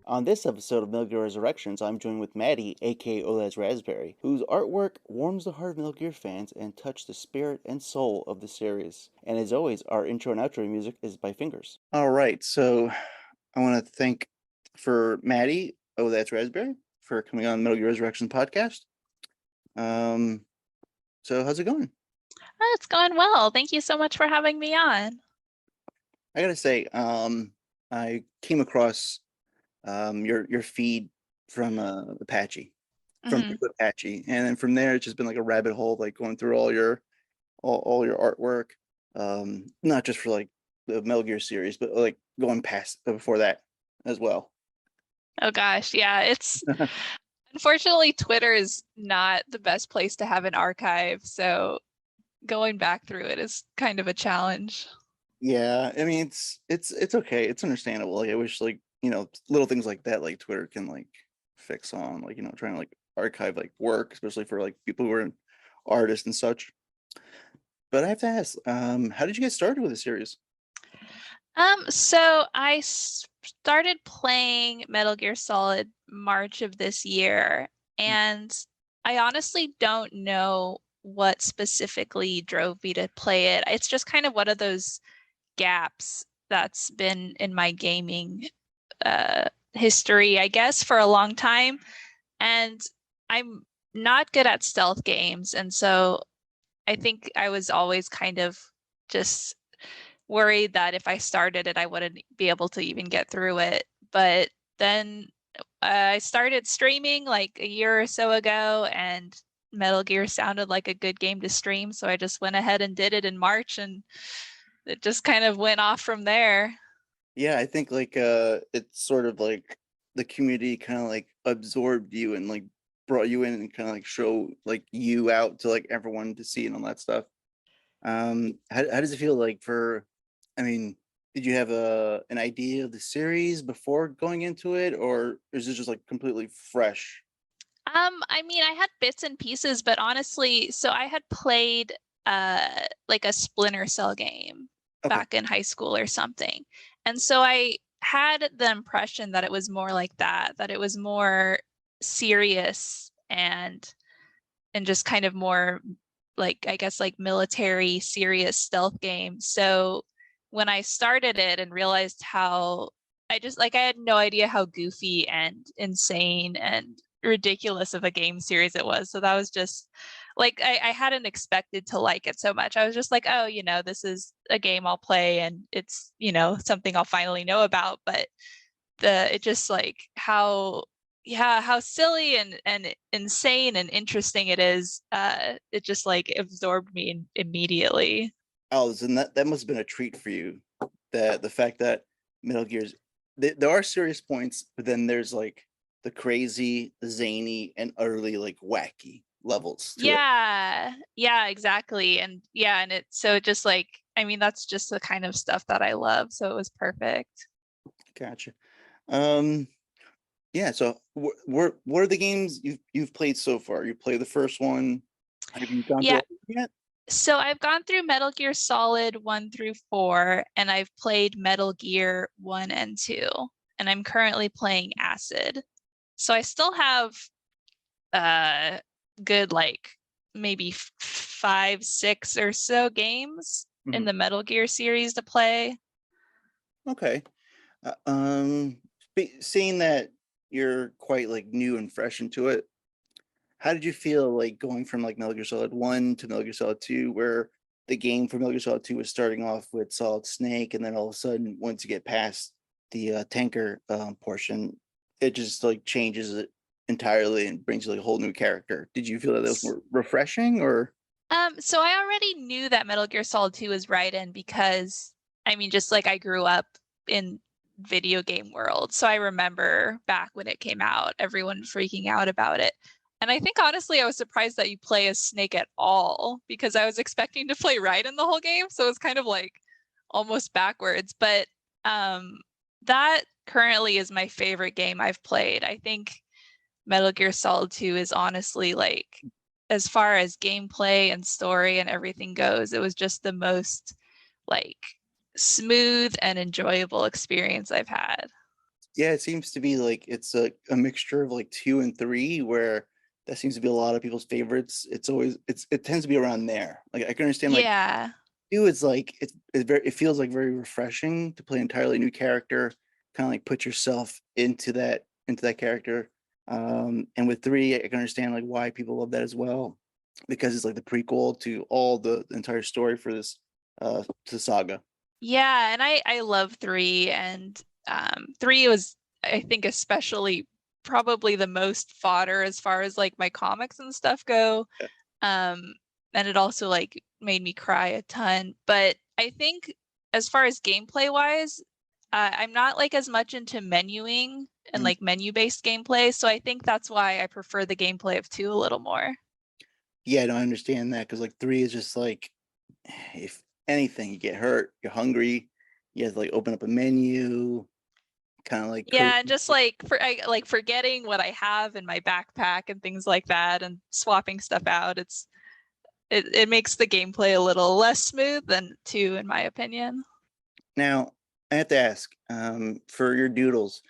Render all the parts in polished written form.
On this episode of Metal Gear Resurrections, I'm joined with Maddie, aka Oles Raspberry, whose artwork warms the heart of Metal Gear fans and touched the spirit and soul of the series. And as always, our intro and outro music is by Fingers. All right, so I want to thank for Maddie, Raspberry, for coming on the Metal Gear Resurrection podcast. So how's it going? Oh, it's going well. Thank you so much for having me on. I gotta say, I came across your feed from Apache, from Hmm. Apache, and then from there it's just been like a rabbit hole, like going through all your artwork, not just for like the Metal Gear series, but like going past before that as well. Oh gosh, yeah, it's unfortunately Twitter is not the best place to have an archive, so going back through it is kind of a challenge. Yeah, I mean it's okay, it's understandable. Like I wish like little things like that, like Twitter can like fix on, like trying to like archive like work, especially for like people who are artists and such. But I have to ask, how did you get started with the series? So I started playing Metal Gear Solid March of this year, and I honestly don't know what specifically drove me to play it. It's just kind of one of those gaps that's been in my gaming history, I guess, for a long time. And I'm not good at stealth games. And so I think I was always kind of just worried that if I started it, I wouldn't be able to even get through it. But then I started streaming like a year or so ago, and Metal Gear sounded like a good game to stream. So I just went ahead and did it in March, and it just kind of went off from there. Yeah, I think like it's sort of like the community kind of like absorbed you and like brought you in and kind of like show like you out to like everyone to see and all that stuff. How does it feel like for, I mean, did you have an idea of the series before going into it, or is it just like completely fresh? I mean, I had bits and pieces, but honestly, so I had played like a Splinter Cell game Okay. back in high school or something. And so I had the impression that it was more like that, that it was more serious and just kind of more like I guess like military serious stealth game. So when I started it and realized how I just like I had no idea how goofy and insane and ridiculous of a game series it was. So that was just like I hadn't expected to like it so much. I was just like, oh, this is a game I'll play and it's, something I'll finally know about. But it just like how yeah, how silly and insane and interesting it is. It just like absorbed me immediately. Oh, and that must have been a treat for you. That the fact that Metal Gear's there are serious points, but then there's like the crazy, zany, and utterly like wacky levels to it. Yeah, yeah, exactly. And yeah, and it just like I mean that's just the kind of stuff that I love, so it was perfect. Gotcha. Um, yeah. So, what are the games you've played so far? You played the first one. Have you gone through Yeah, all of them yet? so I've gone through Metal Gear Solid 1 through 4, and I've played Metal Gear 1 and 2, and I'm currently playing Acid. So I still have uh good like maybe 5, 6 or so games in Mhm. the Metal Gear series to play. Okay. Seeing that you're quite like new and fresh into it, how did you feel like going from like Metal Gear Solid 1 to Metal Gear Solid 2, where the game for Metal Gear Solid 2 was starting off with Solid Snake, and then all of a sudden, once you get past the tanker portion, it just like changes it entirely and brings you like a whole new character. Did you feel that was more refreshing or? So I already knew that Metal Gear Solid 2 was right in because I mean just like I grew up in video game world. So I remember back when it came out, everyone freaking out about it. And I think honestly I was surprised that you play as Snake at all because I was expecting to play Raiden the whole game. So it's kind of like almost backwards. But um that currently is my favorite game I've played. I think Metal Gear Solid 2 is honestly like as far as gameplay and story and everything goes, it was just the most like smooth and enjoyable experience I've had. Yeah, it seems to be like it's a mixture of like two and three, where that seems to be a lot of people's favorites. It's always it tends to be around there. Like I can understand like Yeah. two is like it's very it feels like very refreshing to play an entirely new character, kind of like put yourself into that character. And with three, I can understand like why people love that as well, because it's like the prequel to all the entire story for this to saga. Yeah, and I love three, and three was, I think, especially probably the most fodder as far as like my comics and stuff go. Um, and it also like made me cry a ton. But I think as far as gameplay wise, I'm not like as much into menuing and Mm. like menu-based gameplay, so I think that's why I prefer the gameplay of two a little more. Yeah, no, I understand that because like three is just like if anything, you get hurt, you're hungry, you have to like open up a menu, kind of like Yeah, and just like like forgetting what I have in my backpack and things like that and swapping stuff out. It makes the gameplay a little less smooth than two, in my opinion. now. I have to ask, for your doodles,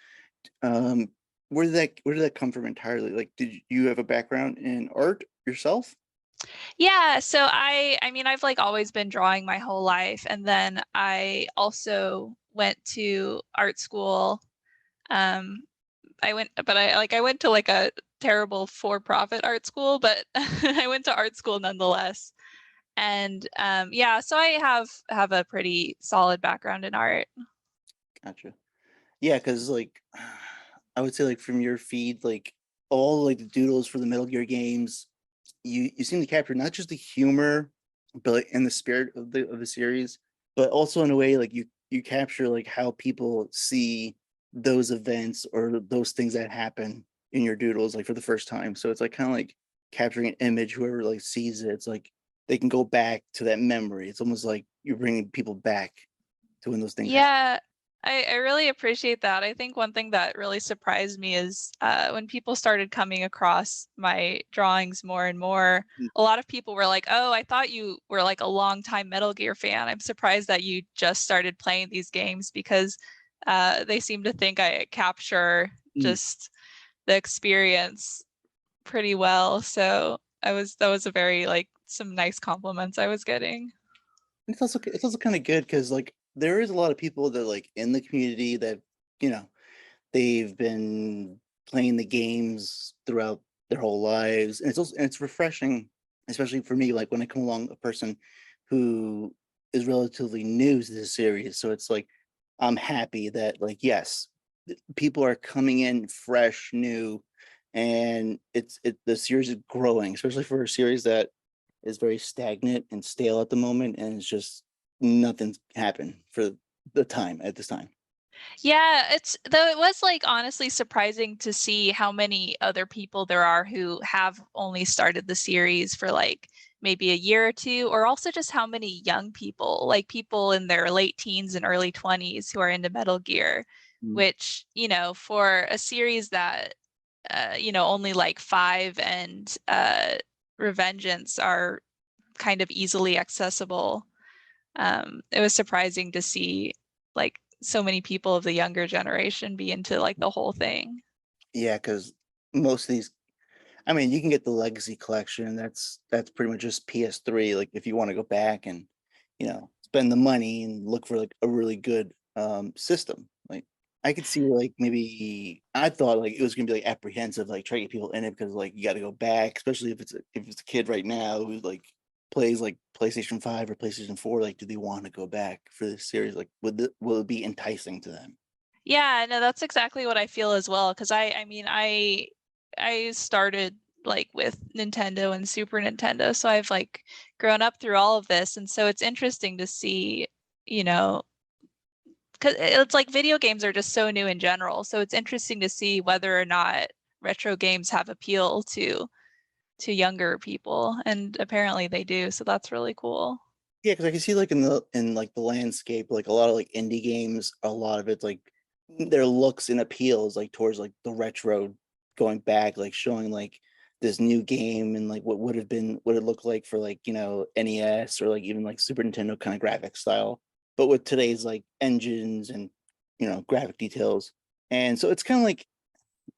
um, where did that come from entirely? Like, did you have a background in art yourself? Yeah, so I mean I've like always been drawing my whole life, and then I also went to art school. Um I went to like a terrible for-profit art school, but I went to art school nonetheless. And yeah, so I have a pretty solid background in art. Gotcha. Yeah, because like I would say like from your feed, like all like the doodles for the Metal Gear games, you seem to capture not just the humor, but like, in the spirit of the series, but also in a way like you capture like how people see those events or those things that happen in your doodles like for the first time. So it's like kind of like capturing an image. Whoever like sees it, it's like they can go back to that memory. It's almost like you're bringing people back to when those things happen. Yeah, I really appreciate that. I think one thing that really surprised me is when people started coming across my drawings more and more, a lot of people were like, "Oh, I thought you were like a longtime Metal Gear fan. I'm surprised that you just started playing these games," because they seem to think I capture Mm. just the experience pretty well. So that was a very like some nice compliments I was getting. It's also kind of good because like there is a lot of people that like in the community that you know they've been playing the games throughout their whole lives, and it's refreshing, especially for me. Like when I come along a person who is relatively new to the series, so it's like I'm happy that like yes, people are coming in fresh, new, and the series is growing, especially for a series that is very stagnant and stale at the moment, and it's just nothing's happened for the time at this time. Yeah, it's though it was like honestly surprising to see how many other people there are who have only started the series for like maybe a year or two, or also just how many young people, like people in their late teens and early 20s who are into Metal Gear, Mm. which, you know, for a series that you know, only like five and Revengeance are kind of easily accessible. It was surprising to see like so many people of the younger generation be into like the whole thing. Yeah, because most of these, I mean, you can get the Legacy Collection. That's pretty much just PS3. Like if you want to go back and spend the money and look for like a really good system. Like I could see like maybe I thought like it was gonna be like apprehensive, like trying to get people in it because like you got to go back, especially if it's a kid right now who like plays like PlayStation 5 or PlayStation 4. Like, do they want to go back for this series? Like, will it be enticing to them? Yeah, no, that's exactly what I feel as well. Because I mean, I started like with Nintendo and Super Nintendo, so I've like grown up through all of this, and so it's interesting to see, you know, because it's like video games are just so new in general. So it's interesting to see whether or not retro games have appeal to younger people, and apparently they do. So that's really cool. Yeah, because I can see like in like the landscape, like a lot of like indie games, a lot of it's like their looks and appeals like towards like the retro, going back, like showing like this new game and like what would have been what it looked like for like NES or like even like Super Nintendo kind of graphic style. But with today's like engines and graphic details, And so it's kind of like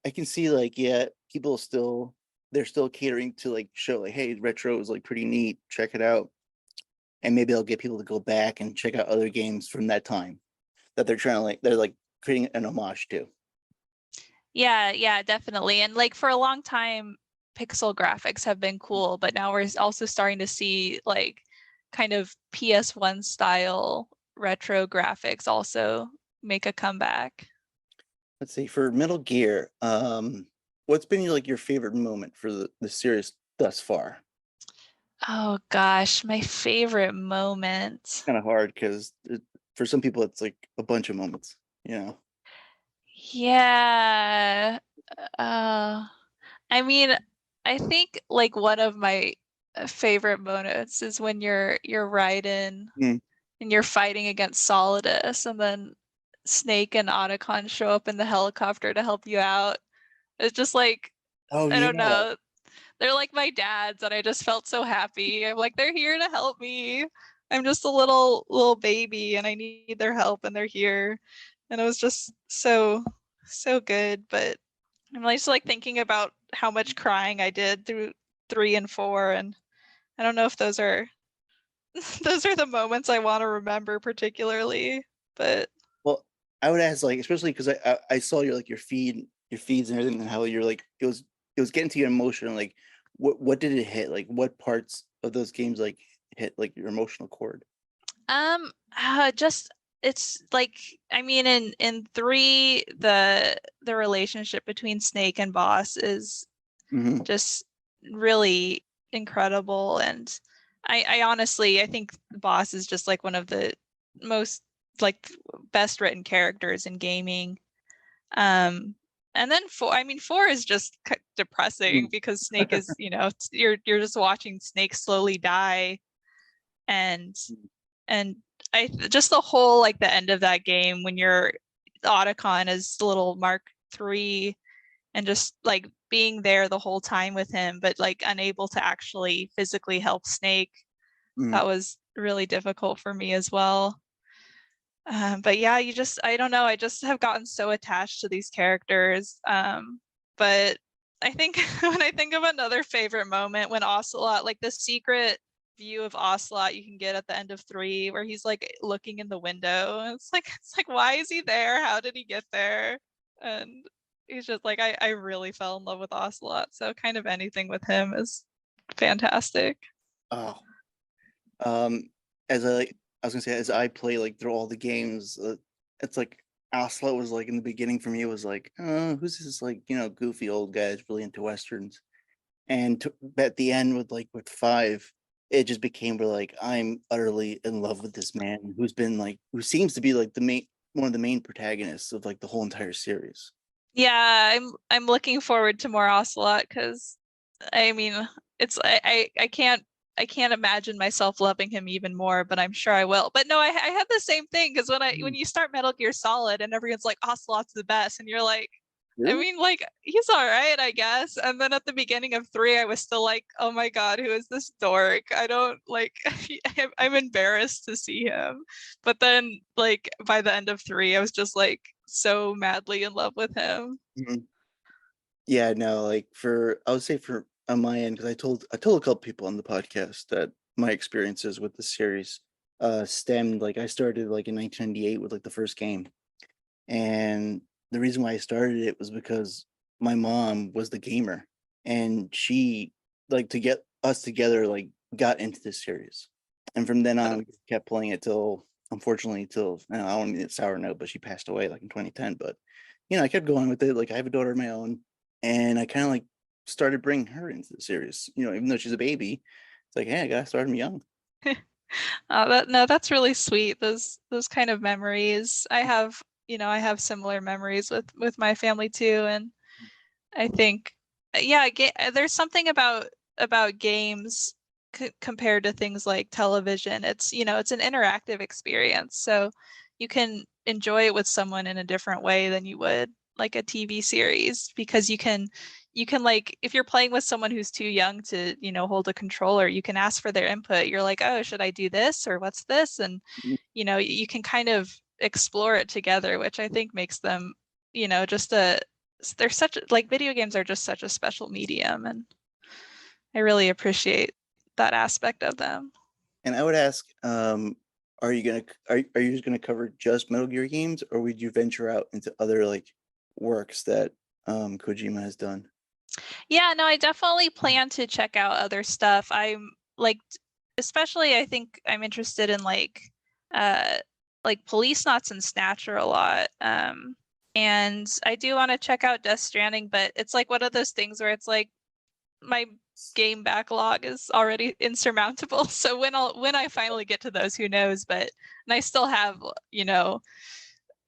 I can see like, yeah, people still they're still catering to like show like, hey, retro is like pretty neat, check it out. And maybe I'll get people to go back and check out other games from that time that they're like creating an homage to. Yeah, definitely. And like for a long time, pixel graphics have been cool, but now we're also starting to see like kind of PS1 style retro graphics also make a comeback. Let's see, for Metal Gear, what's been like your favorite moment for the series thus far? Oh gosh, my favorite moment. Kind of hard because for some people it's like a bunch of moments, you know. Yeah. Uh, I mean, I think like one of my favorite moments is when you're riding Mm. and you're fighting against Solidus, and then Snake and Otacon show up in the helicopter to help you out. It's just like, Oh I don't yeah. know. They're like my dads, and I just felt so happy. I'm like, they're here to help me. I'm just a little baby, and I need their help, and they're here. And it was just so good. But I'm like, just like thinking about how much crying I did through 3 and 4, and I don't know if those are those are the moments I want to remember particularly. But Well, I would ask like, especially because I saw your like your feeds and everything, and how you're like it was getting to your emotion. Like, what did it hit? Like, what parts of those games like hit like your emotional chord? just it's like, I mean, in 3, the relationship between Snake and Boss is Hmm. just really incredible. And I honestly, I think Boss is just like one of the most like best written characters in gaming. um and then 4, I mean, 4 is just depressing because Snake is, you're just watching Snake slowly die. And and I just the whole, like, the end of that game when you're Otacon as the little Mark 3, and just like being there the whole time with him, but like unable to actually physically help Snake. Mm. That was really difficult for me as well. But yeah, I don't know, I just have gotten so attached to these characters. But I think when I think of another favorite moment, when Ocelot, like the secret view of Ocelot you can get at the end of 3, where he's like looking in the window, and it's like, why is he there? How did he get there? And he's just like, I really fell in love with Ocelot, so kind of anything with him is fantastic. Oh, um, as I was gonna say, as I play like through all the games, it's like Ocelot was like in the beginning for me. It was like, who's this like goofy old guy that's really into westerns? And at the end with 5, it just became where like I'm utterly in love with this man who seems to be like the main one of the main protagonists of like the whole entire series. Yeah, I'm looking forward to more Ocelot, because I mean, it's I can't imagine myself loving him even more, but I'm sure I will. But no, I had the same thing, because when Mm. you start Metal Gear Solid and everyone's like, Ocelot's the best, and you're like, I Really? mean, like, he's all right, I guess. And then at the beginning of 3, I was still like, oh my God, who is this dork? I don't like, I'm embarrassed to see him. But then, like, by the end of 3, I was just like so madly in love with him. Mhm. Yeah, no, like for I would say for on my end, because I told a couple people on the podcast that my experiences with the series stemmed like I started like in 1998 with like the first game. And the reason why I started it was because my mom was the gamer, and she like to get us together like got into this series. And from then on we kept playing it till unfortunately till I don't mean it's sour note, but she passed away like in 2010. But I kept going with it. Like I have a daughter of my own, and I kind of like started bringing her into the series. Even though she's a baby, it's like, hey, I gotta start them young. That no, that's really sweet. Those kind of memories. I have similar memories with my family too, and I think, yeah, there's something about games compared to things like television. It's an interactive experience, so you can enjoy it with someone in a different way than you would like a TV series, because you can like, if you're playing with someone who's too young to, hold a controller, you can ask for their input. You're like, oh, should I do this or what's this? And you can kind of explore it together, which I think makes them just they're such like video games are just such a special medium, and I really appreciate that aspect of them. And I would ask, are you just gonna cover just Metal Gear games, or would you venture out into other like works that Kojima has done? Yeah, no, I definitely plan to check out other stuff. I'm like, especially I think I'm interested in uh, like Police Knots and Snatcher a lot. And I do want to check out Death Stranding, but it's like one of those things where it's like my game backlog is already insurmountable. So when I finally get to those, who knows? And I still have,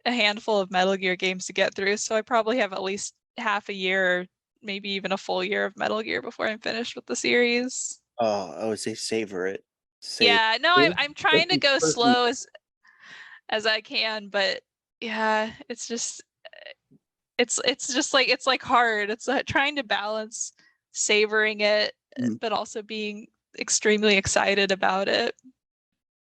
a handful of Metal Gear games to get through. So I probably have at least half a year, or maybe even a full year of Metal Gear before I'm finished with the series. Oh, I would say savor it. Save Yeah, no, it. I'm trying to Especially go personally. slow as I can, but yeah, it's just like it's like hard. It's trying to balance savoring it, Mhm. but also being extremely excited about it.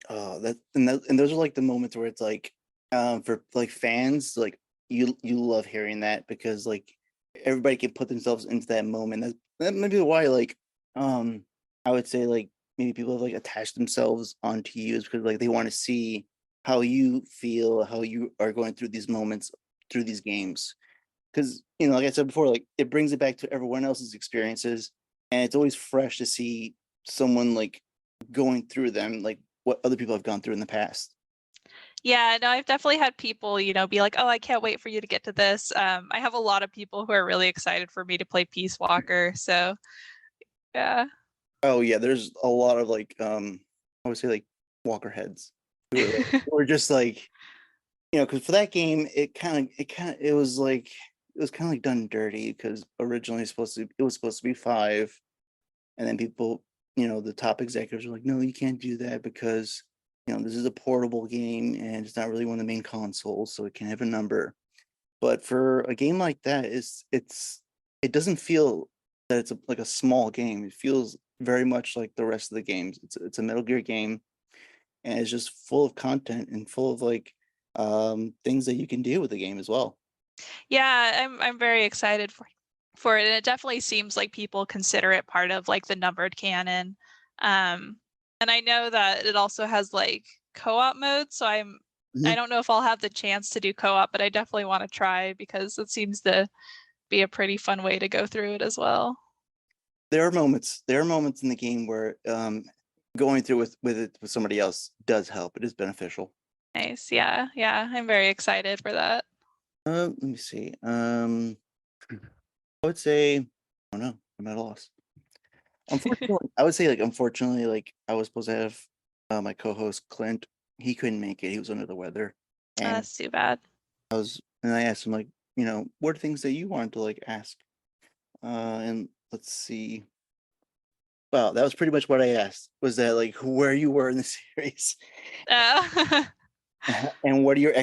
Oh, and those are like the moments where it's like, for like fans, like you love hearing that because like everybody can put themselves into that moment. That may be why like, um, I would say like maybe people have like attached themselves onto you is because like they want to see how you feel, how you are going through these moments through these games. Because like I said before, like it brings it back to everyone else's experiences, and it's always fresh to see someone like going through them, like what other people have gone through in the past. Yeah, no, I've definitely had people, be like, "Oh, I can't wait for you to get to this." I have a lot of people who are really excited for me to play Peace Walker. So yeah. Oh yeah, there's a lot of like, I would say like Walker heads who are just like, because for that game, it was kind of like done dirty because originally it was supposed to be 5, and then people, the top executives are like, no, you can't do that because this is a portable game and it's not really one of the main consoles, so it can have a number. But for a game like that, it doesn't feel that it's like a small game. It feels very much like the rest of the games. It's a Metal Gear game, and it's just full of content and full of like, things that you can do with the game as well. Yeah, I'm very excited for it, and it definitely seems like people consider it part of like the numbered canon. Um, and I know that it also has like co-op mode, so I Mhm. don't know if I'll have the chance to do co-op, but I definitely want to try because it seems to be a pretty fun way to go through it as well. There are moments in the game where, going through with it with somebody else does help. It is beneficial. Nice. Yeah, yeah. I'm very excited for that. Let me see. I would say, oh no, I'm at a loss. Unfortunately, I would say like unfortunately, like I was supposed to have, my co-host Clint. He couldn't make it. He was under the weather, and That's too bad. I asked him like, what are things that you wanted to like ask? And let's see. Well, that was pretty much what I asked. Was that like where you were in the series, Uh, and what are your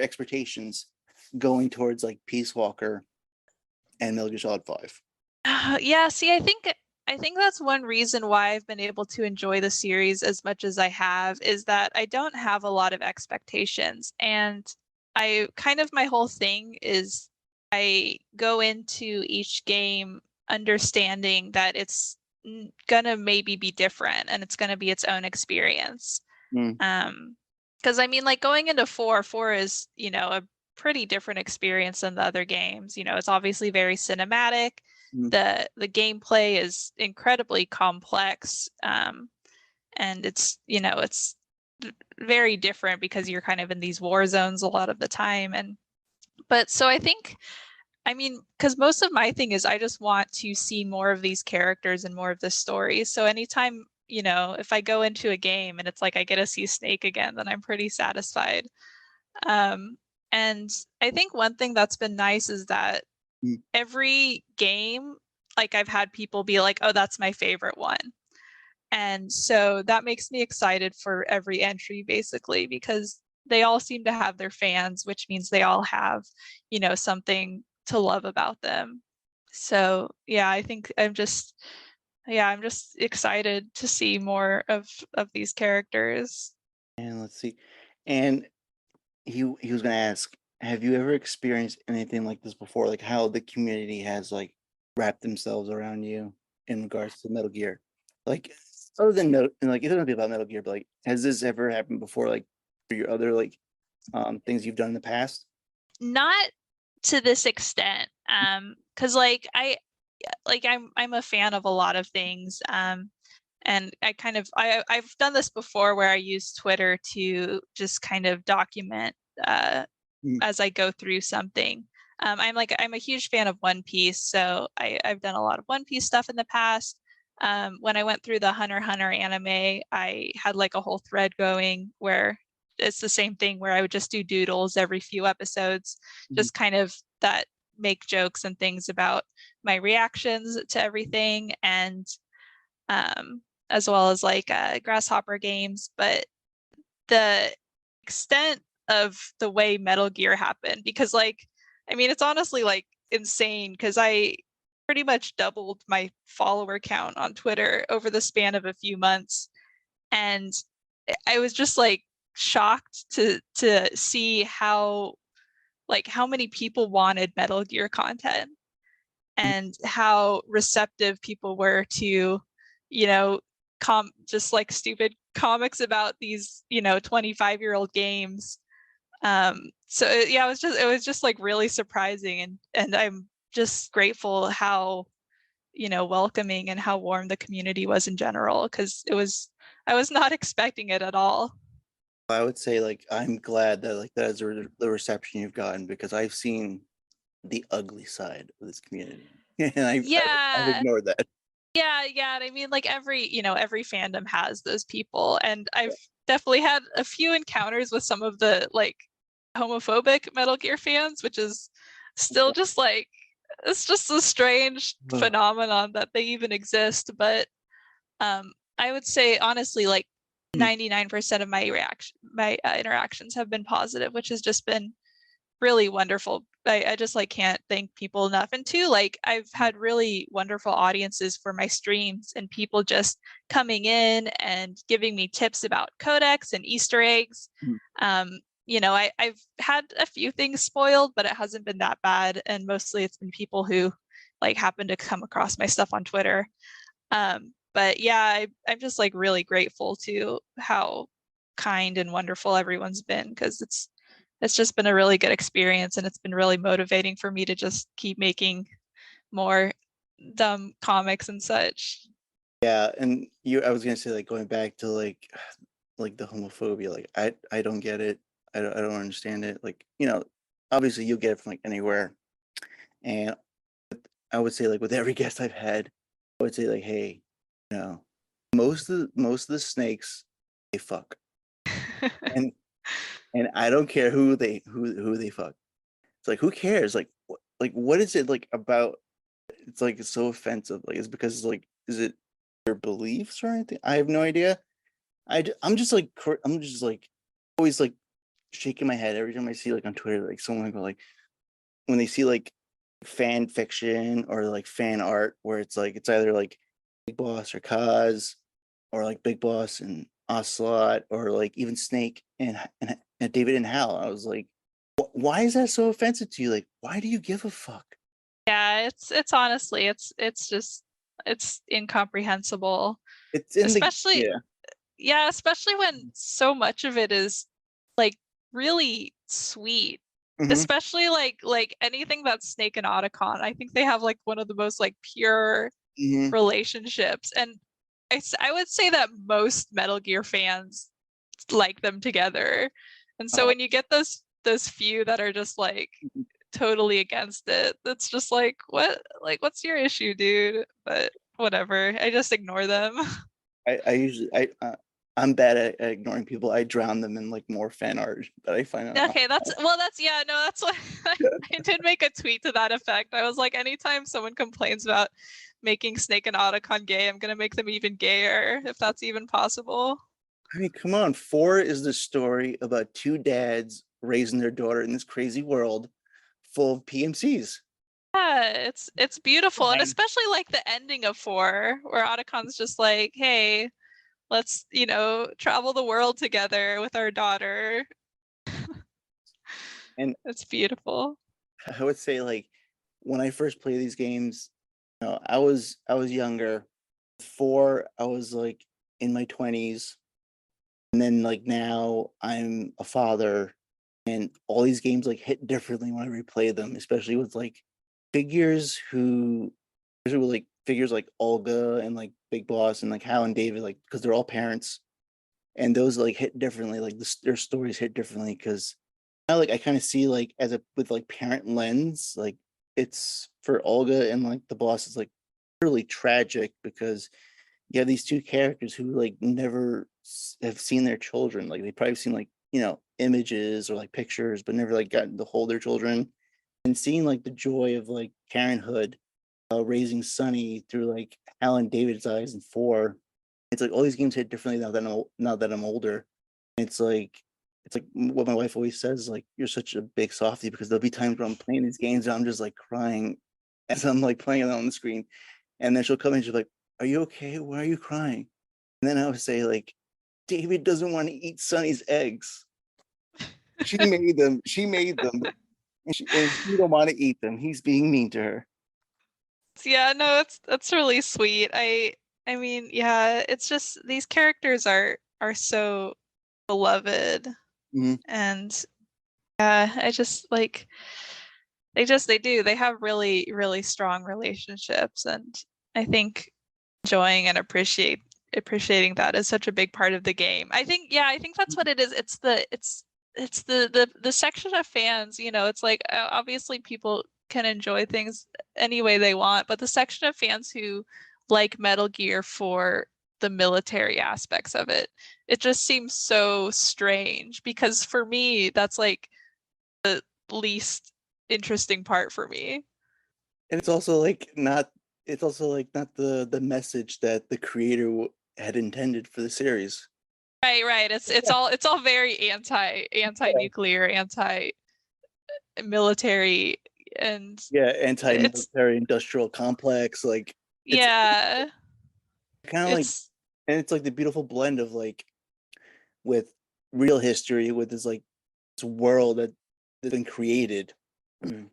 expectations going towards like Peace Walker and Metal Gear Solid 5? yeah, see, I think that's one reason why I've been able to enjoy the series as much as I have is that I don't have a lot of expectations. And I kind of my whole thing is I go into each game understanding that it's gonna maybe be different and it's gonna be its own experience. Mm, Because I mean, like going into four is, a pretty different experience than the other games. It's obviously very cinematic. mm, The gameplay is incredibly complex. And it's very different because you're kind of in these war zones a lot of the time. But so I mean, because most of my thing is I just want to see more of these characters and more of this story. So anytime, if I go into a game and it's like I get to see Snake again, then I'm pretty satisfied. Um, and I think one thing that's been nice is that mm. every game, like I've had people be like, oh, that's my favorite one. And so that makes me excited for every entry basically because they all seem to have their fans, which means they all have, something to love about them. So yeah, I think I'm just excited to see more of these characters. And let's see. And he was gonna ask, have you ever experienced anything like this before? Like how the community has like wrapped themselves around you in regards to Metal Gear? Like other than like it doesn't be about Metal Gear, but like has this ever happened before? Like for your other like things you've done in the past? Not to this extent. Because like I'm a fan of a lot of things. And I've done this before where I use Twitter to just kind of document Mm. as I go through something. I'm a huge fan of One Piece, so I've done a lot of One Piece stuff in the past. When I went through the Hunter x Hunter anime, I had like a whole thread going where it's the same thing where I would just do doodles every few episodes, Mhm. just kind of that make jokes and things about my reactions to everything, and um, as well as like grasshopper games. But the extent of the way Metal Gear happened, because like, I mean, it's honestly like insane because I pretty much doubled my follower count on Twitter over the span of a few months. And I was just like shocked to see how many people wanted Metal Gear content and how receptive people were to, you know, just like stupid comics about these, 25-year-old games. Yeah, it was just like really surprising, and I'm just grateful how, welcoming and how warm the community was in general, because I was not expecting it at all. I would say like I'm glad that like that is the reception you've gotten because I've seen the ugly side of this community and I've Yeah. ignored that. Yeah, and I mean, like every fandom has those people, and I've definitely had a few encounters with some of the like homophobic Metal Gear fans, which is still just like it's just a strange Ugh. phenomenon that they even exist. But I would say honestly, like 99% of my interactions have been positive, which has just been really wonderful. I just like can't thank people enough. And two, like I've had really wonderful audiences for my streams and people just coming in and giving me tips about codecs and Easter eggs. Mhm. I've had a few things spoiled, but it hasn't been that bad. And mostly it's been people who like happen to come across my stuff on Twitter. But yeah, I'm just like really grateful to how kind and wonderful everyone's been, because it's just been a really good experience, and it's been really motivating for me to just keep making more dumb comics and such. Yeah, and I was gonna say like going back to like the homophobia, like I don't get it. I don't understand it. Like, obviously you'll get it from like anywhere. And I would say like with every guest I've had, I would say like, hey, you know, most of the snakes they fuck. And and I don't care who they fuck. It's like who cares? Like what is it like about it's like it's so offensive. Like it's because it's like is it your beliefs or anything? I have no idea. I'm just like I'm just like always like shaking my head every time I see like on Twitter like someone go like when they see like fan fiction or like fan art where it's like it's either like Big Boss or Kaz or like Big Boss and Ocelot or like even Snake and David and Hal. I was like, why is that so offensive to you? Like, why do you give a fuck? Yeah, it's honestly it's incomprehensible, It's in the especially yeah. yeah, especially when so much of it is like really sweet. Hmm. Especially like anything that's Snake and Otacon. I think they have like one of the most like pure Hmm. relationships. And I would say that most Metal Gear fans like them together. And so Oh, when you get those few that are just like totally against it, that's just what's your issue, dude? But whatever. I just ignore them. I usually I'm bad at ignoring people. I drown them in like more fan art that I find out. Okay, that's yeah, no, that's what I did make a tweet to that effect. I was like, anytime someone complains about making Snake and Otacon gay, I'm gonna make them even gayer, if that's even possible. I mean, come on. Four is the story about two dads raising their daughter in this crazy world full of PMCs. Yeah, it's beautiful, and Fine. especially like the ending of four, where Otacon's just like, hey, let's, travel the world together with our daughter. And It's beautiful. I would say like when I first played these games, I was younger. 4, I was like in my 20s, and then like now I'm a father, and all these games like hit differently when I replay them, especially with like figures who, especially with like figures like Olga and like Big Boss and like Hal and David, like because they're all parents, and those like hit differently. Like their stories hit differently because I like I kind of see like as a with like parent lens, like it's for Olga and like the boss is like really tragic because you have these two characters who like never have seen their children. Like they probably seen like images or like pictures, but never like gotten to hold their children. And seeing like the joy of like parenthood, raising Sonny through like Alan David's eyes in 4. It's like all these games hit differently now that I'm older. It's like what my wife always says, like, you're such a big softie because there'll be times where I'm playing these games and I'm just like crying as I'm like playing it on the screen. And then she'll come in and she's like, "Are you okay? Why are you crying?" And then I would say, like, David doesn't want to eat Sonny's eggs. She made them. She made them. And he don't want to eat them. He's being mean to her. Yeah, no, that's really sweet. I mean, yeah, it's just these characters are so beloved, Mhm. and yeah, I just like they have really strong relationships, and I think enjoying and appreciating that is such a big part of the game. I think that's what it is. It's the section of fans, it's like obviously people can enjoy things any way they want, but the section of fans who like Metal Gear for the military aspects of it, it just seems so strange because for me, that's like least interesting part for me. And it's also like not. It's also like not the message that the creator had intended for the series. Right, right. It's all very anti-nuclear, anti-military, and Yeah, it's anti-military industrial complex. Like it's yeah, kind of like, it's and it's like the beautiful blend of like with real history with this like this world that's been created. And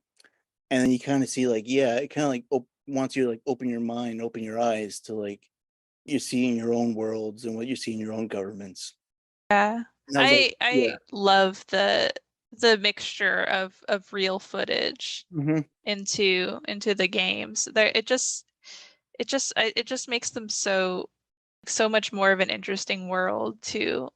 then you kind of see like, yeah, it kind of like wants you to like open your mind, open your eyes to like you see in your own worlds and what you see in your own governments. yeah. And I was like, yeah. I love the mixture of real footage Hmm. into the games. There it just makes them so much more of an interesting world to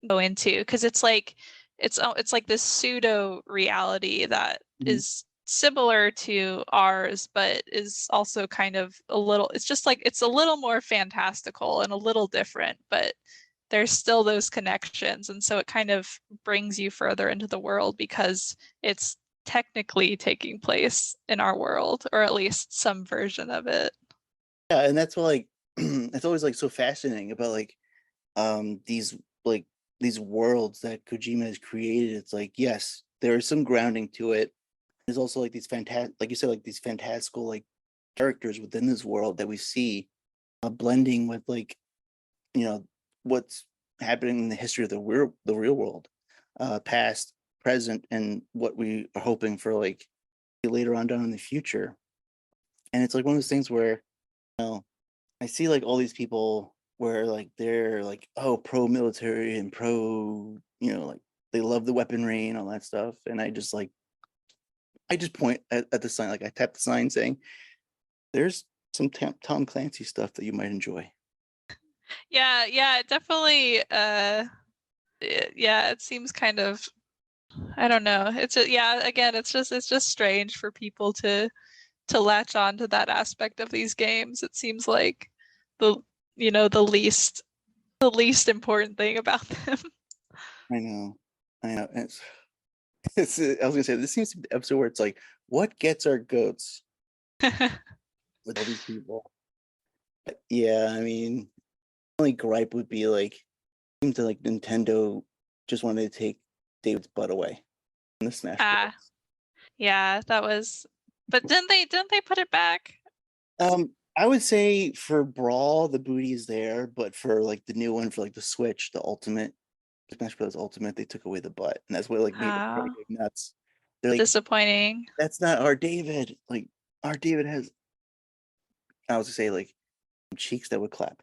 go into because it's like this pseudo reality that Hmm. is similar to ours but is also kind of a little it's just like it's a little more fantastical and a little different, but there's still those connections, and so it kind of brings you further into the world because it's technically taking place in our world, or at least some version of it. Yeah, and that's what like it's always like so fascinating about like these like these worlds that Kojima has created. It's like, yes, there is some grounding to it. There's also like these fantastic, like you said, like these fantastical like characters within this world that we see blending with like you know what's happening in the history of the real world, past, present, and what we are hoping for like later on down in the future. And it's like one of those things where I see like all these people where like they're like, oh, pro military and pro, like they love the weaponry and all that stuff. And I just point at the sign, like I tap the sign saying, there's some Tom Clancy stuff that you might enjoy. Yeah, yeah, it definitely yeah, it seems kind of I don't know. It's just, yeah, again, it's just strange for people to latch on to that aspect of these games. It seems like the the least important thing about them. I know. I know. It's I was gonna say this seems to be the episode where it's like, what gets our goats with all these people? But yeah, I mean, only gripe would be like seems like Nintendo just wanted to take David's butt away in the Smash Ah, Bros. yeah, that was but didn't they put it back? I would say for Brawl, the booty is there, but for like the new one for like the Switch, the Ultimate Smash Bros. Ultimate, they took away the butt, and that's what like made it kind Ah, of go nuts. They're like, Disappointing. that's not our David. Like our David has, I was gonna say, like cheeks that would clap.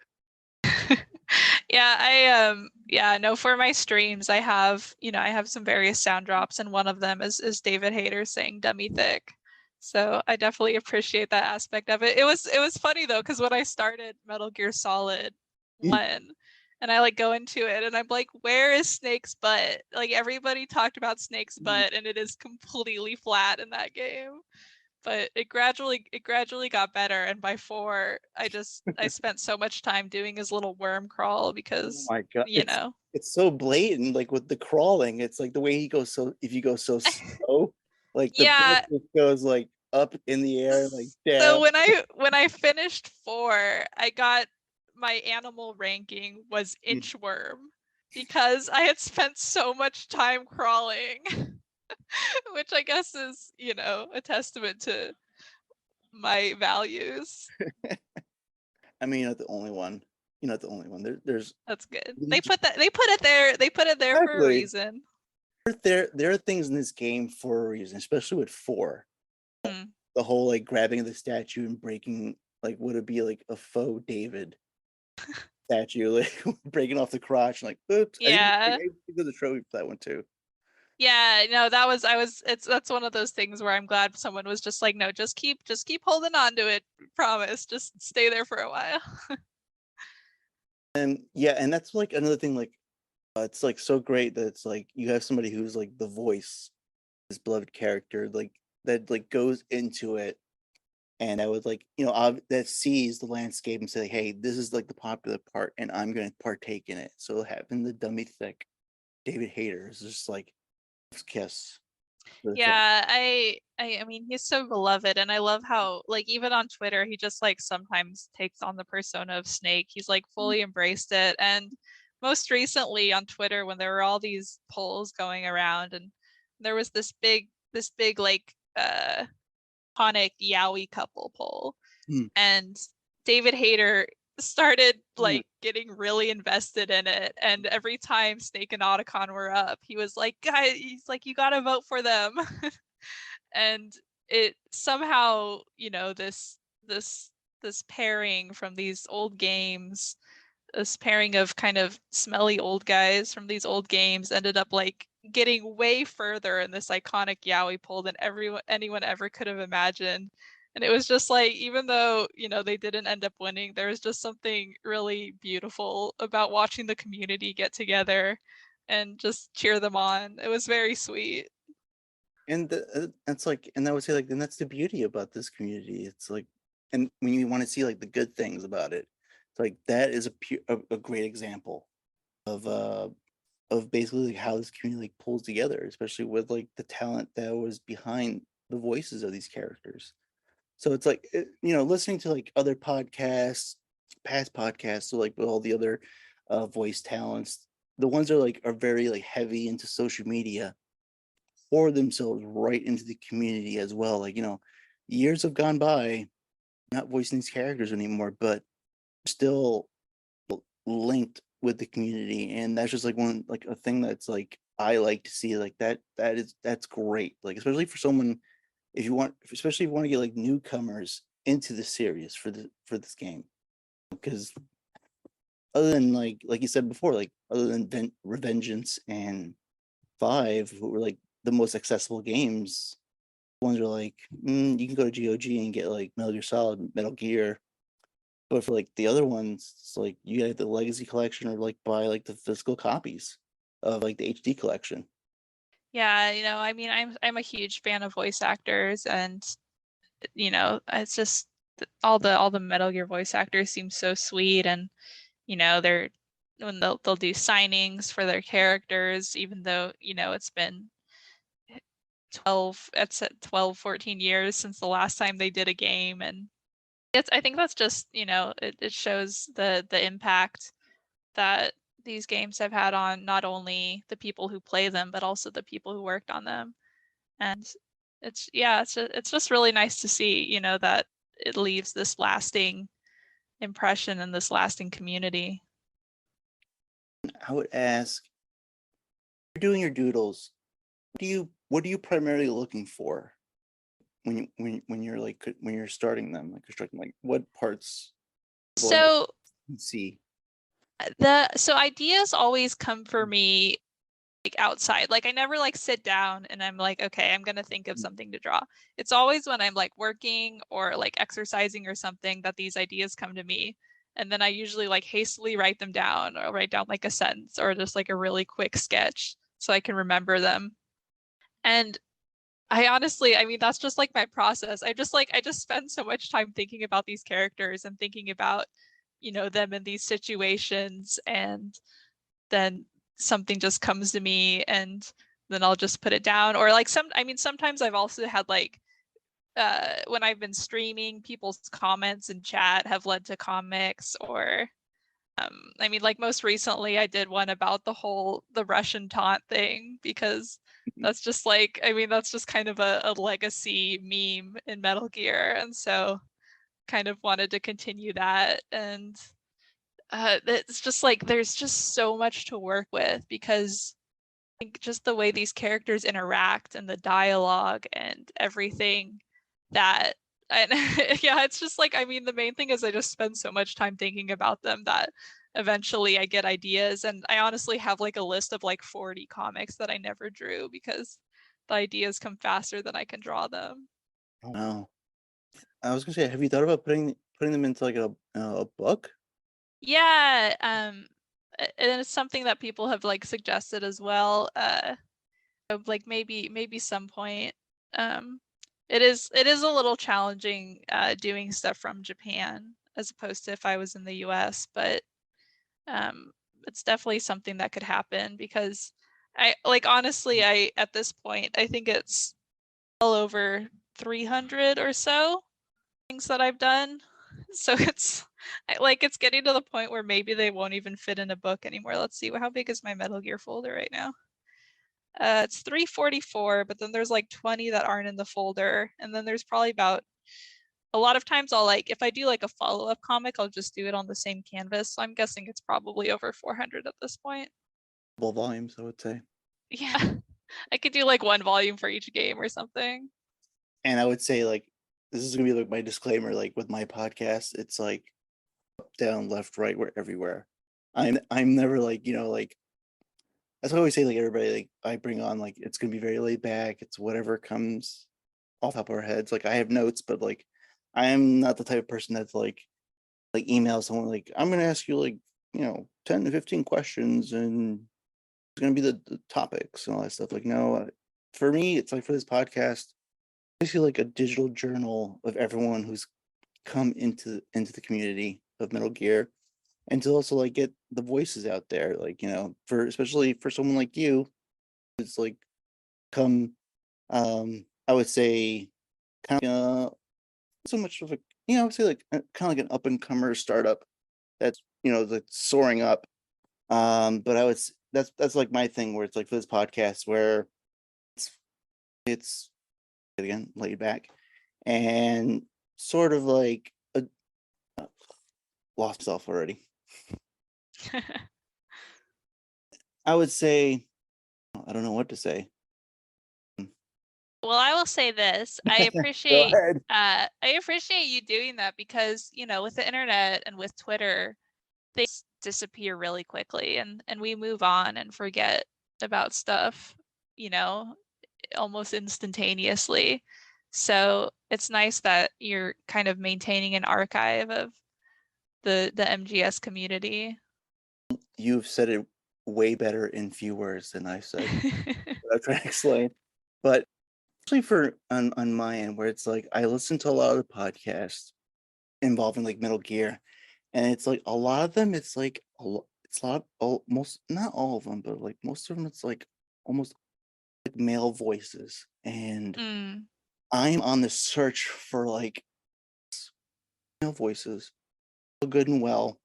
Yeah, yeah, no, for my streams I have, I have some various sound drops, and one of them is David Hayter saying dummy thick. So I definitely appreciate that aspect of it. It was funny though, because when I started Metal Gear Solid 1 and I like go into it and I'm like, where is Snake's butt? Like everybody talked about Snake's butt and it is completely flat in that game. But it gradually got better, and by 4 I spent so much time doing his little worm crawl Oh because my god, you know it's so blatant, like with the crawling. It's like the way he goes, so if you go so slow, like the yeah. butt just goes like up in the air, like So down. when I finished 4, I got my animal ranking was Mm. inchworm because I had spent so much time crawling, which I guess is, a testament to my values. I mean, you're not the only one. You're not the only one. There's That's good. They put it there for a exactly reason. there are things in this game for a reason, especially with 4. Mm. The whole like grabbing of the statue and breaking, like would it be like a faux David statue, like breaking off the crotch, and like oops. I Yeah. think there's a trophy for that one too. Yeah, no, that's one of those things where I'm glad someone was just like, no, just keep holding on to it. Promise. Just stay there for a while. And yeah, and that's like another thing, like it's like so great that it's like you have somebody who's like the voice, this beloved character, like that like goes into it, and I would like, that sees the landscape and say, hey, this is like the popular part and I'm going to partake in it. So having the dummy thick David Hayter is just like kiss for the fan. Yeah, I mean he's so beloved, and I love how like even on Twitter he just like sometimes takes on the persona of Snake. He's like fully embraced it. And most recently on Twitter when there were all these polls going around, and there was this big like iconic Yowie couple poll, Mm. and David Hayter started Mm. like getting really invested in it. And every time Snake and Otacon were up, he was like, guys, he's like, you gotta vote for them. And it somehow, this pairing from these old games, this pairing of kind of smelly old guys from these old games ended up like getting way further in this iconic Yowie poll than anyone ever could have imagined. And it was just like, even though, they didn't end up winning, there was just something really beautiful about watching the community get together and just cheer them on. It was very sweet. And it's like, and I would say like, and that's the beauty about this community. It's like, and when you want to see like the good things about it, it's like that is a great example of basically like how this community like pulls together, especially with like the talent that was behind the voices of these characters. So it's like, listening to like other podcasts, past podcasts, so like with all the other voice talents, the ones that are very like heavy into social media, pour themselves right into the community as well. Like, years have gone by, not voicing these characters anymore, but still linked with the community. And that's just like one, like a thing that's like I like to see, like that's great. Like especially for someone, if you want, especially if you want to get like newcomers into the series for this game, because other than like you said before, like other than Revengeance and 5, who were like the most accessible games, ones are like, you can go to GOG and get like Metal Gear Solid, Metal Gear. But for like the other ones, it's like you get the Legacy Collection or like buy like the physical copies of like the HD collection. Yeah, I mean, I'm a huge fan of voice actors, and it's just all the Metal Gear voice actors seem so sweet. And they're when they'll do signings for their characters, even though it's been 14 years since the last time they did a game. And I think that's just, it shows the impact that these games have had on not only the people who play them but also the people who worked on them. And it's just really nice to see, that it leaves this lasting impression and this lasting community. I would ask, you're doing your doodles. What do you what are you primarily looking for when you're like when you're starting them, like constructing, like what parts So you see? so ideas always come for me like outside. Like I never like sit down and I'm like, okay, I'm gonna think of something to draw. It's always when I'm like working or like exercising or something that these ideas come to me. And then I usually like hastily write them down, or write down like a sentence or just like a really quick sketch so I can remember them. And I honestly, I mean, that's just like my process. I just spend so much time thinking about these characters and thinking about, them in these situations, and then something just comes to me and then I'll just put it down. Or like sometimes I've also had like when I've been streaming, people's comments in chat have led to comics. Or I mean, like most recently I did one about the Russian taunt thing, because that's just like, I mean, that's just kind of a legacy meme in Metal Gear. And so kind of wanted to continue that. And it's just like there's just so much to work with, because I think just the way these characters interact and the dialogue and everything, that and yeah, it's just like, I mean, the main thing is I just spend so much time thinking about them that eventually I get ideas. And I honestly have like a list of like 40 comics that I never drew, because the ideas come faster than I can draw them. Oh, wow. I was gonna say, have you thought about putting them into like a book? Yeah, and it's something that people have like suggested as well. Of like maybe some point. Um, it is a little challenging doing stuff from Japan as opposed to if I was in the US, but um, it's definitely something that could happen, because I like honestly, I at this point I think it's well over 300 or so things that I've done. So it's getting to the point where maybe they won't even fit in a book anymore. Let's see, how big is my Metal Gear folder right now? It's 344, but then there's like 20 that aren't in the folder. And then there's probably about, a lot of times I'll like, if I do like a follow-up comic, I'll just do it on the same canvas. So I'm guessing it's probably over 400 at this point. Well, volumes, I would say. Yeah, I could do like one volume for each game or something. And I would say, like, this is gonna be like my disclaimer, like with my podcast, it's like up, down, left, right, we're everywhere. I'm never like, like that's why I always say, like, everybody, like I bring on, like, it's gonna be very laid back. It's whatever comes off the top of our heads. Like I have notes, but like I am not the type of person that's like email someone like, I'm gonna ask you like, 10 to 15 questions and it's gonna be the topics and all that stuff. Like, no, for me, it's like for this podcast, I feel like a digital journal of everyone who's come into the community of Metal Gear, and to also like get the voices out there, like, for especially for someone like you, it's like come, I would say, kind of so much of a, I would say like kind of like an up and comer startup that's, like soaring up. But that's like my thing, where it's like for this podcast where it's again laid back and sort of like a, lost self already. I would say, I don't know what to say. Well, I will say this. Go ahead. I appreciate you doing that, because, with the internet and with Twitter, they disappear really quickly, and we move on and forget about stuff, you know, almost instantaneously. So it's nice that you're kind of maintaining an archive of the MGS community. You've said it way better in few words than I said. What I'm trying to explain. But especially for on my end, where it's like I listen to a lot of the podcasts involving like Metal Gear, and it's like a lot of them, it's like it's a lot, almost not all of them, but like most of them, it's like almost like male voices, and Mm. I'm on the search for like male voices, good and well.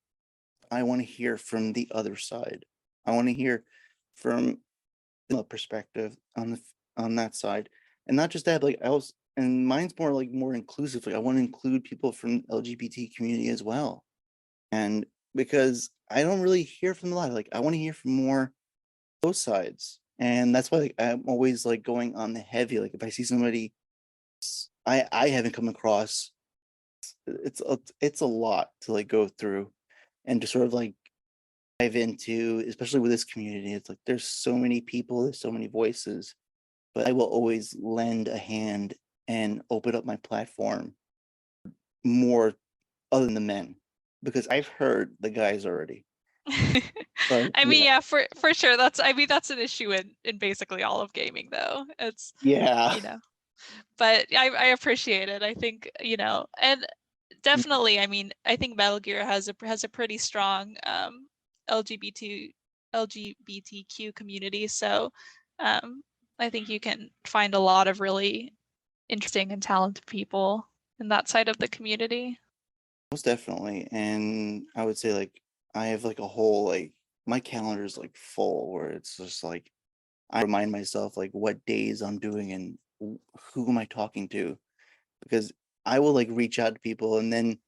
I want to hear from the other side. I want to hear from the perspective on that side, and not just that. Like I was, and mine's more inclusive. Like I want to include people from LGBT community as well, and because I don't really hear from a lot. Like I want to hear from more both sides. And that's why like, I'm always like going on the heavy. Like if I see somebody I haven't come across, it's a lot to like go through and to sort of like dive into, especially with this community. It's like there's so many people, there's so many voices, but I will always lend a hand and open up my platform more other than the men because I've heard the guys already. But I mean, yeah, yeah, for sure. That's an issue in basically all of gaming though. It's, yeah, you know, but I appreciate it. I think, and definitely, I mean, I think Metal Gear has a pretty strong LGBT LGBTQ community. So I think you can find a lot of really interesting and talented people in that side of the community. most definitely. And I would say like I have like a whole like my calendar is like full where it's just like I remind myself like what days I'm doing and who am I talking to because I will like reach out to people and then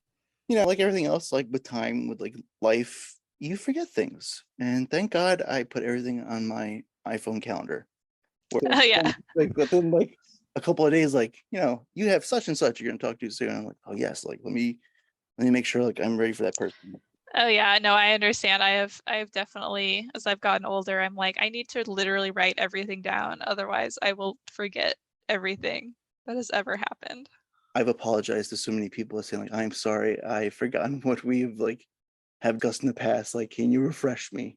like everything else like with time with like life you forget things and thank God I put everything on my iPhone calendar where Oh yeah. like within like a couple of days like you have such and such you're gonna talk to soon. I'm like, oh yes, like let me make sure like I'm ready for that person. Oh yeah, no, I understand. I have definitely, as I've gotten older, I'm like, I need to literally write everything down. Otherwise I will forget everything that has ever happened. I've apologized to so many people saying like I'm sorry I've forgotten what we've like have discussed in the past, like can you refresh me?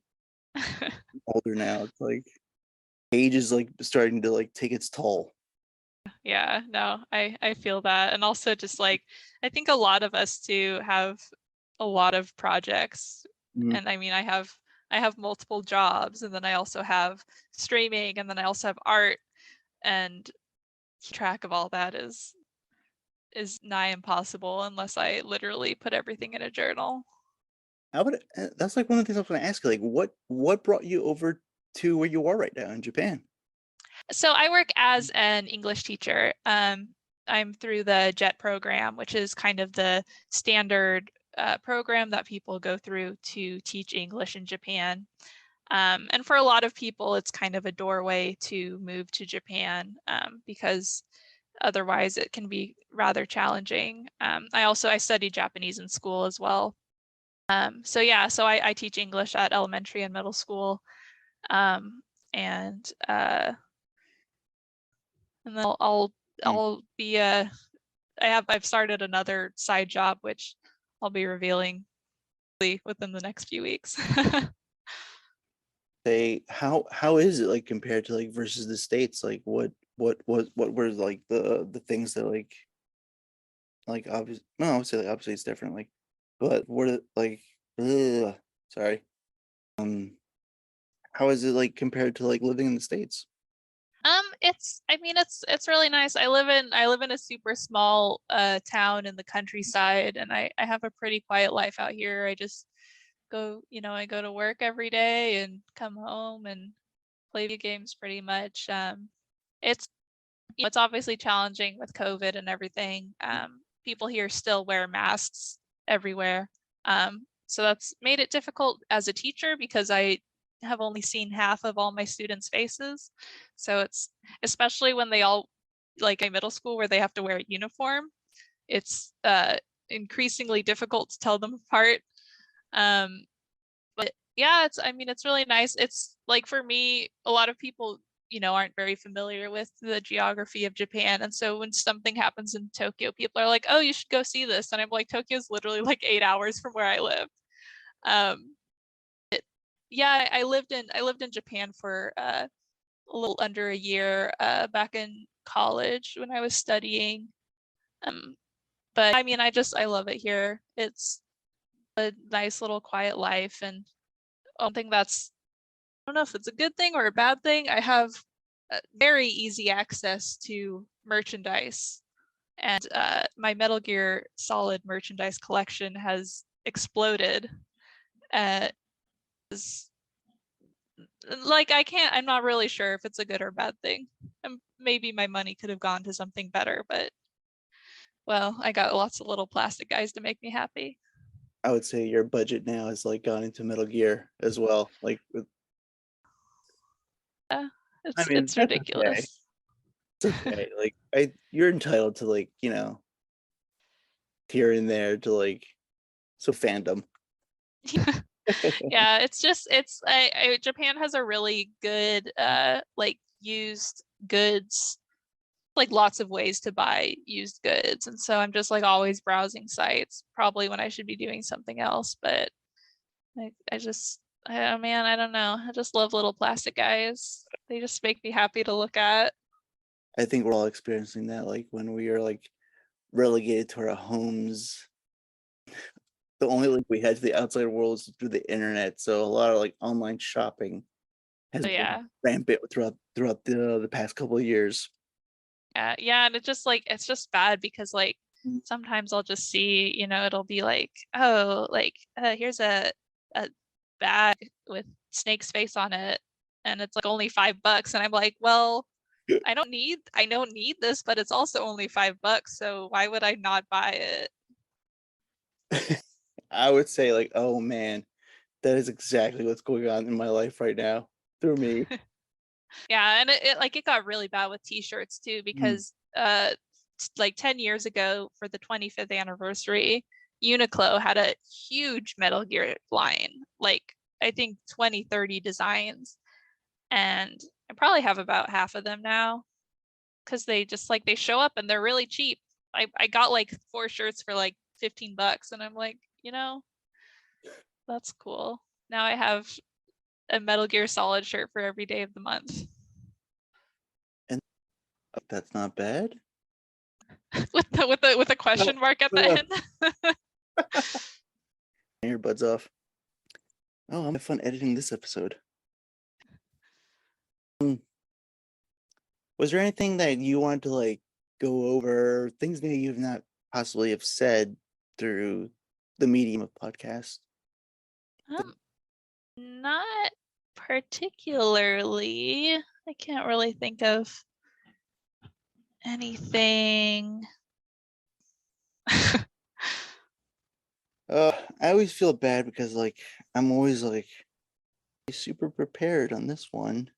I'm older now, it's like age is like starting to like take its toll. Yeah, no, I feel that. And also just like, I think a lot of us too have a lot of projects. Mhm. And I mean, I have multiple jobs, and then I also have streaming, and then I also have art, and keep track of all that is nigh impossible unless I literally put everything in a journal. How about that's like one of the things I was going to ask you. Like, what brought you over to where you are right now in Japan? So I work as an English teacher. I'm through the JET program, which is kind of the standard program that people go through to teach English in Japan. And for a lot of people, it's kind of a doorway to move to Japan because otherwise it can be rather challenging. I studied Japanese in school as well. So yeah, so I teach English at elementary and middle school. Um, and and then Mm. I'll be I've started another side job which I'll be revealing within the next few weeks. Say how is it like compared to like versus the States? Like what were like the things that like obviously no, I would say like obviously it's different. Like, but what are like sorry. Um, how is it like compared to like living in the States? It's I mean it's really nice. I live in a super small town in the countryside, and I have a pretty quiet life out here. I just I go to work every day and come home and play video games pretty much. It's it's obviously challenging with COVID and everything. People here still wear masks everywhere. So that's made it difficult as a teacher because I have only seen half of all my students' faces. So it's especially when they all like in middle school where they have to wear a uniform, it's increasingly difficult to tell them apart. Um, but yeah, it's really nice. It's like for me, a lot of people, aren't very familiar with the geography of Japan. And so when something happens in Tokyo, people are like, oh, you should go see this. And I'm like, Tokyo's literally like 8 hours from where I live. Um, yeah, I lived in Japan for a little under a year back in college when I was studying. Um, but I mean, I love it here. It's a nice little quiet life, and one thing that's I don't know if it's a good thing or a bad thing. I have very easy access to merchandise, and my Metal Gear Solid merchandise collection has exploded. Uh, like I'm not really sure if it's a good or bad thing. Maybe my money could have gone to something better, but well, I got lots of little plastic guys to make me happy. I would say your budget now has like gone into Metal Gear as well. Like with Yeah. I mean, It's that's okay. ridiculous. It's okay. Like you're entitled to like, here and there to like so fandom. Yeah, it's just Japan has a really good like used goods, like lots of ways to buy used goods, and so I'm just like always browsing sites, probably when I should be doing something else, but oh man, I don't know. I just love little plastic guys. They just make me happy to look at. I think we're all experiencing that, like when we are like relegated to our homes. The only link we had to the outside world is through the internet. So a lot of like online shopping has So been yeah. rampant throughout the past couple of years. Yeah, and it's just bad because like Mm. sometimes I'll just see, it'll be like, oh, like here's a bag with Snake's face on it, and it's like only $5, and I'm like, well, I don't need this, but it's also only $5, so why would I not buy it? I would say like, oh man, that is exactly what's going on in my life right now through me. Yeah, and it got really bad with t-shirts too, Mm. because like 10 years ago for the 25th anniversary, Uniqlo had a huge Metal Gear line, like I think 20, 30 designs. And I probably have about half of them now because they just like they show up and they're really cheap. I got like 4 shirts for like $15, and I'm like, that's cool. Now I have a Metal Gear Solid shirt for every day of the month. And that's not bad. with a No, question mark at no, the no. end. Earbuds off. Oh, I'm having fun editing this episode. Was there anything that you wanted to like go over, things maybe you've not possibly have said through the medium of podcast? Um, Not particularly. I can't really think of anything. I always feel bad because like I'm always like super prepared on this one,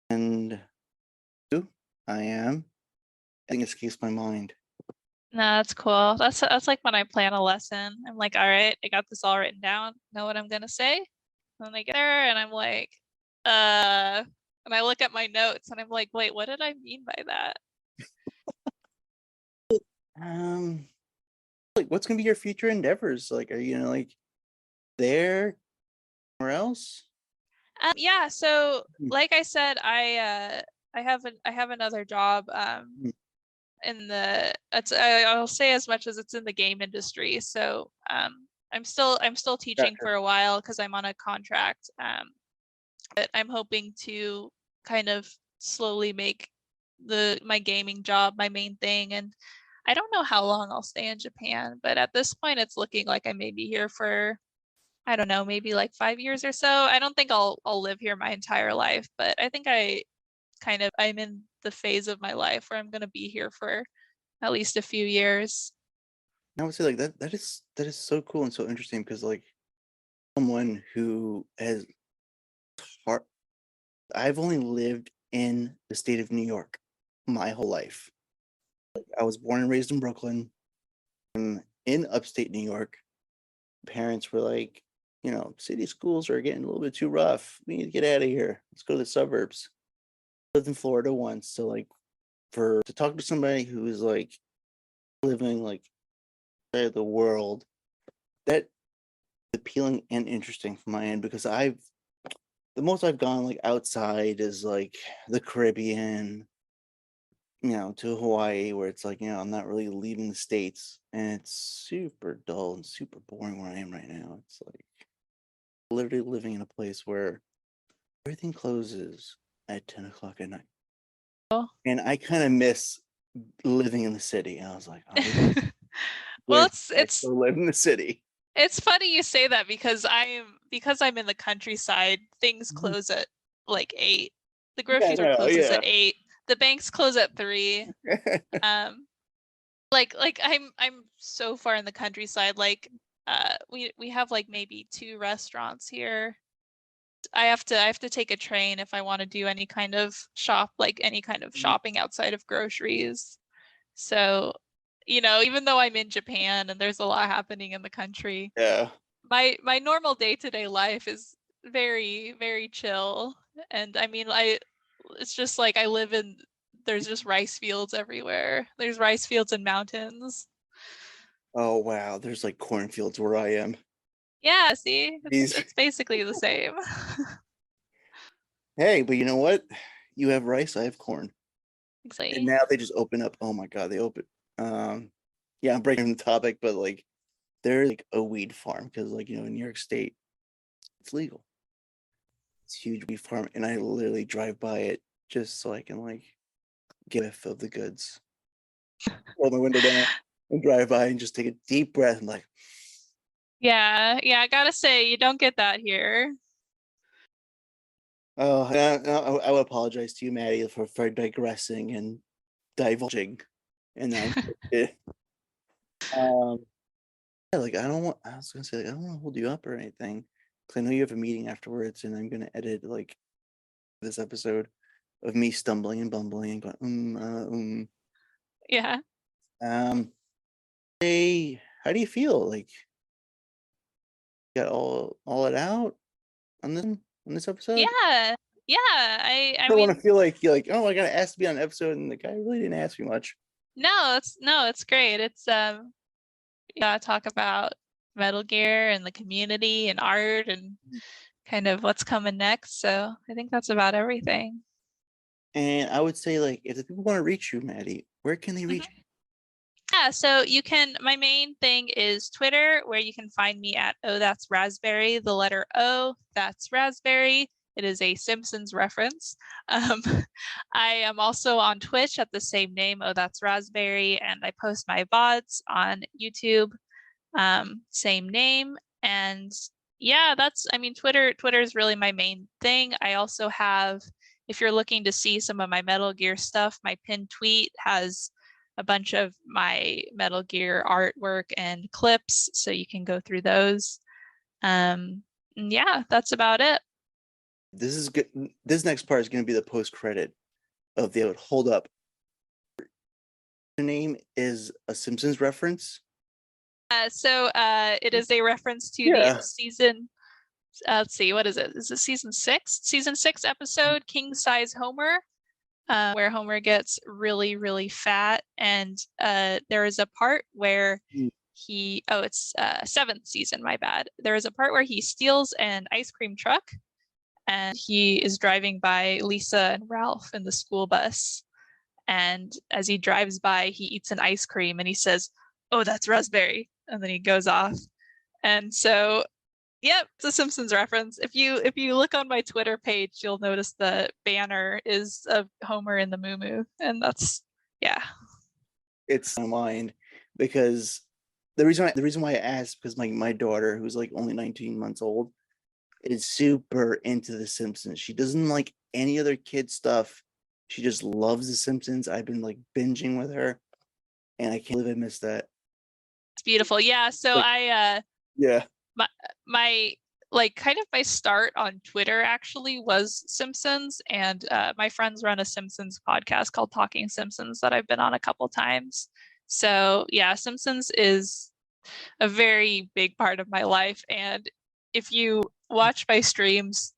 and I am. I think escapes my mind. No, that's cool. That's like when I plan a lesson. I'm like, all right, I got this all written down, know what I'm gonna say. And then I get there and I'm like, and I look at my notes and I'm like, wait, what did I mean by that? Um, like what's gonna be your future endeavors? Like, are you gonna like there or else? Yeah, so Hmm. like I said, I have another job Hmm. in the I'll say as much as it's in the game industry. So I'm still teaching Gotcha. for a while because I'm on a contract. But I'm hoping to kind of slowly make my gaming job my main thing. And I don't know how long I'll stay in Japan, but at this point it's looking like I may be here for, I don't know, maybe like 5 years or so. I don't think I'll live here my entire life, but I think I'm in the phase of my life where I'm gonna be here for at least a few years. I would say like that is so cool and so interesting because like someone who has heart. I've only lived in the state of New York my whole life. I was born and raised in Brooklyn. In upstate New York. Parents were like, city schools are getting a little bit too rough. We need to get out of here. Let's go to the suburbs. Lived in Florida once, so like for to talk to somebody who is like living like outside of the world, that appealing and interesting from my end because the most I've gone like outside is like the Caribbean, to Hawaii where it's like, I'm not really leaving the States and it's super dull and super boring where I am right now. It's like literally living in a place where everything closes at 10 o'clock at night. Oh. And I kind of miss living in the city. And I was like, I Well, wish I still live in the city. it's funny you say that because I'm in the countryside, things Mhm. close at like 8. The Yeah, grocery store no, closes yeah. at 8. The banks close at 3. Um like I'm so far in the countryside, like we have like maybe 2 restaurants here. I have to take a train if I want to do any kind of any kind of shopping outside of groceries. So, even though I'm in Japan and there's a lot happening in the country, Yeah. my normal day-to-day life is very, very chill. And I mean, it's just like there's just rice fields everywhere. There's rice fields and mountains. Oh wow, there's like cornfields where I am. Yeah, see, These. it's basically the same. Hey, but you know what? You have rice, I have corn. And Exactly. now they just open up. Oh my god, they open. Um, yeah, I'm breaking the topic, but like there's like a weed farm because like in New York State, it's legal. It's a huge weed farm, and I literally drive by it just so I can like get a whiff of the goods. Roll my window down and drive by and just take a deep breath and like, Yeah, I gotta say, you don't get that here. oh, I would apologize to you, Maddie, for digressing and divulging. And then um, yeah, like I was gonna say like I don't want to hold you up or anything because I know you have a meeting afterwards, and I'm gonna edit like this episode of me stumbling and bumbling and going Yeah. Hey, how do you feel? Like, got all it out on this episode? Yeah. Yeah. I I don't want to mean, feel like you're like, oh, I got asked to be on an episode, and the guy really didn't ask me much. no, it's great. It's yeah, talk about Metal Gear and the community and art and kind of what's coming next. So I think that's about everything. And I would say, like, if the people want to reach you, Maddie, where can they reach Mhm. Yeah, so my main thing is Twitter, where you can find me at Oh That's Raspberry, the letter O, that's Raspberry. It is a Simpsons reference. Um, I am also on Twitch at the same name, Oh That's Raspberry, and I post my VODs on YouTube, same name. And yeah, Twitter is really my main thing. I also have, if you're looking to see some of my Metal Gear stuff, my pinned tweet has a bunch of my Metal Gear artwork and clips, so you can go through those. Yeah, that's about it. This is good. This next part is going to be the post credit of the hold up. The name is a Simpsons reference. It is a reference to the Yeah. season. Let's see, what is it? Is it season 6? Season 6 episode, King Size Homer, where Homer gets really, really fat. And there is a part where it's 7th season, my bad. There is a part where he steals an ice cream truck and he is driving by Lisa and Ralph in the school bus. And as he drives by, he eats an ice cream and he says, "Oh, that's raspberry." And then he goes off. And so, yep, it's a Simpsons reference. If you look on my Twitter page, you'll notice the banner is of Homer in the Moo, and that's yeah. It's my mind because the reason why I asked because my daughter, who's like only 19 months old, is super into The Simpsons. She doesn't like any other kid stuff. She just loves The Simpsons. I've been like binging with her, and I can't believe I missed that. It's beautiful. Yeah, so Like, yeah, my kind of my start on Twitter actually was Simpsons, and my friends run a Simpsons podcast called Talking Simpsons that I've been on a couple times. So yeah, Simpsons is a very big part of my life, and if you watch my streams,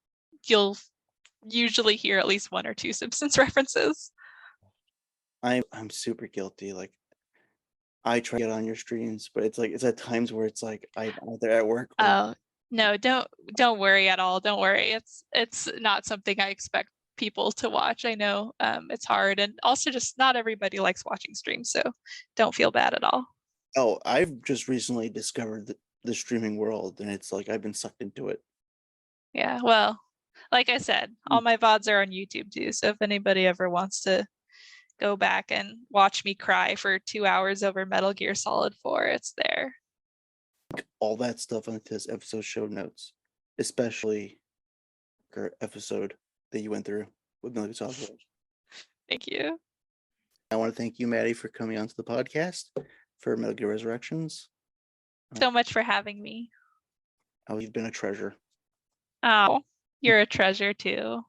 you'll usually hear at least one or two Simpsons references. I'm super guilty. Like I try to get on your streams, but it's at times where it's like I'm either at work or Oh, no, don't worry at all. Don't worry. It's not something I expect people to watch. I know it's hard, and also just not everybody likes watching streams, so don't feel bad at all. oh, I've just recently discovered the streaming world, and it's like I've been sucked into it. Yeah, well, like I said, all my VODs are on YouTube too, so if anybody ever wants to go back and watch me cry for 2 hours over Metal Gear Solid 4, it's there. All that stuff on this episode show notes, especially our episode that you went through with Metal Gear Solid 4. Thank you. I want to thank you, Maddie, for coming onto the podcast for Metal Gear Resurrections. So much for having me. Oh, you've been a treasure. Oh, You're a treasure too.